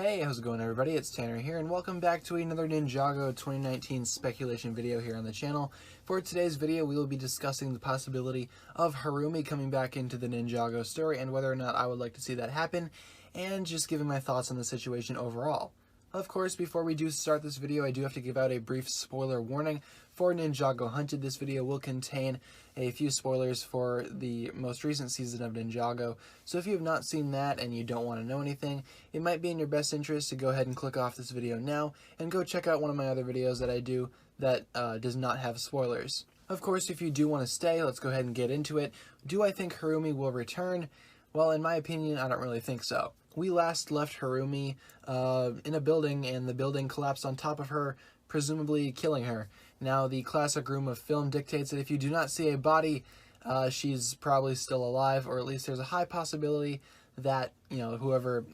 Hey, how's it going everybody? It's Tanner here, and welcome back to another Ninjago 2019 speculation video here on the channel. For today's video, we will be discussing the possibility of Harumi coming back into the Ninjago story and whether or not I would like to see that happen, and just giving my thoughts on the situation overall. Of course, before we do start this video, I do have to give out a brief spoiler warning for Ninjago Hunted. This video will contain a few spoilers for the most recent season of Ninjago, so if you have not seen that and you don't want to know anything, it might be in your best interest to go ahead and click off this video now and go check out one of my other videos that I do that does not have spoilers. Of course, if you do want to stay, let's go ahead and get into it. Do I think Harumi will return? Well, in my opinion, I don't really think so. We last left Harumi in a building, and the building collapsed on top of her, presumably killing her. Now, the classic rule of film dictates that if you do not see a body, she's probably still alive, or at least there's a high possibility that, whoever,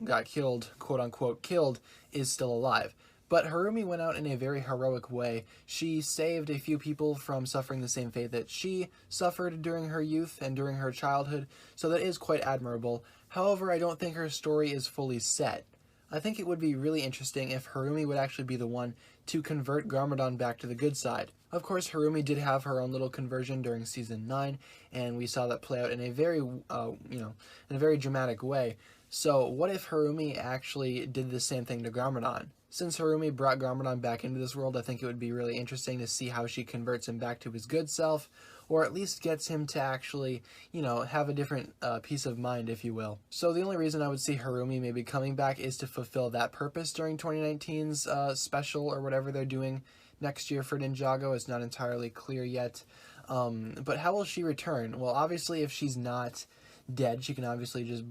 got killed, quote-unquote killed, is still alive. But Harumi went out in a very heroic way. She saved a few people from suffering the same fate that she suffered during her youth and during her childhood, so that is quite admirable. However, I don't think her story is fully set. I think it would be really interesting if Harumi would actually be the one to convert Garmadon back to the good side. Of course, Harumi did have her own little conversion during Season 9, and we saw that play out in a very, in a very dramatic way. So what if Harumi actually did the same thing to Garmadon? Since Harumi brought Garmadon back into this world, I think it would be really interesting to see how she converts him back to his good self, or at least gets him to actually, have a different peace of mind, if you will. So the only reason I would see Harumi maybe coming back is to fulfill that purpose during 2019's special, or whatever they're doing next year for Ninjago. It's not entirely clear yet. But how will she return? Well, obviously, if she's not dead, she can obviously just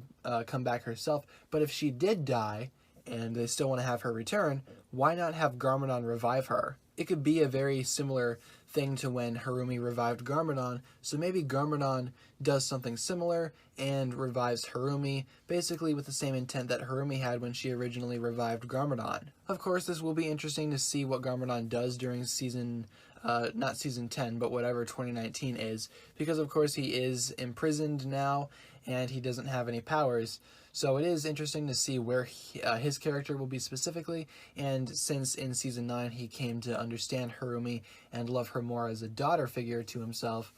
come back herself. But if she did die, and they still want to have her return, why not have Garmadon revive her? It could be a very similar thing to when Harumi revived Garmadon, so maybe Garmadon does something similar and revives Harumi, basically with the same intent that Harumi had when she originally revived Garmadon. Of course, this will be interesting to see what Garmadon does during season, not season 10, but whatever 2019 is, because of course he is imprisoned now, and he doesn't have any powers. So it is interesting to see where his character will be specifically, and since in Season 9 he came to understand Harumi and love her more as a daughter figure to himself,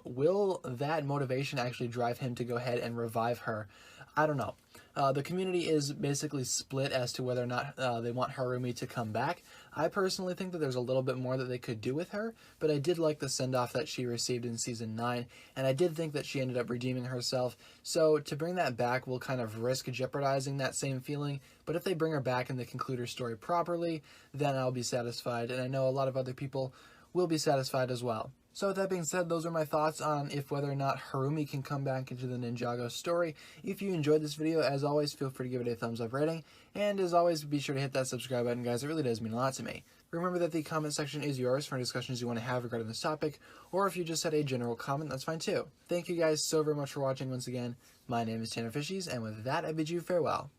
will that motivation actually drive him to go ahead and revive her? I don't know. The community is basically split as to whether or not they want Harumi to come back. I personally think that there's a little bit more that they could do with her, but I did like the send-off that she received in Season 9, and I did think that she ended up redeeming herself, so to bring that back will kind of risk jeopardizing that same feeling, but if they bring her back and they conclude her story properly, then I'll be satisfied, and I know a lot of other people will be satisfied as well. So with that being said, those are my thoughts on whether or not Harumi can come back into the Ninjago story. If you enjoyed this video, as always, feel free to give it a thumbs up rating. And as always, be sure to hit that subscribe button, guys. It really does mean a lot to me. Remember that the comment section is yours for any discussions you want to have regarding this topic, or if you just had a general comment, that's fine too. Thank you guys so very much for watching once again. My name is TannerFishies, and with that, I bid you farewell.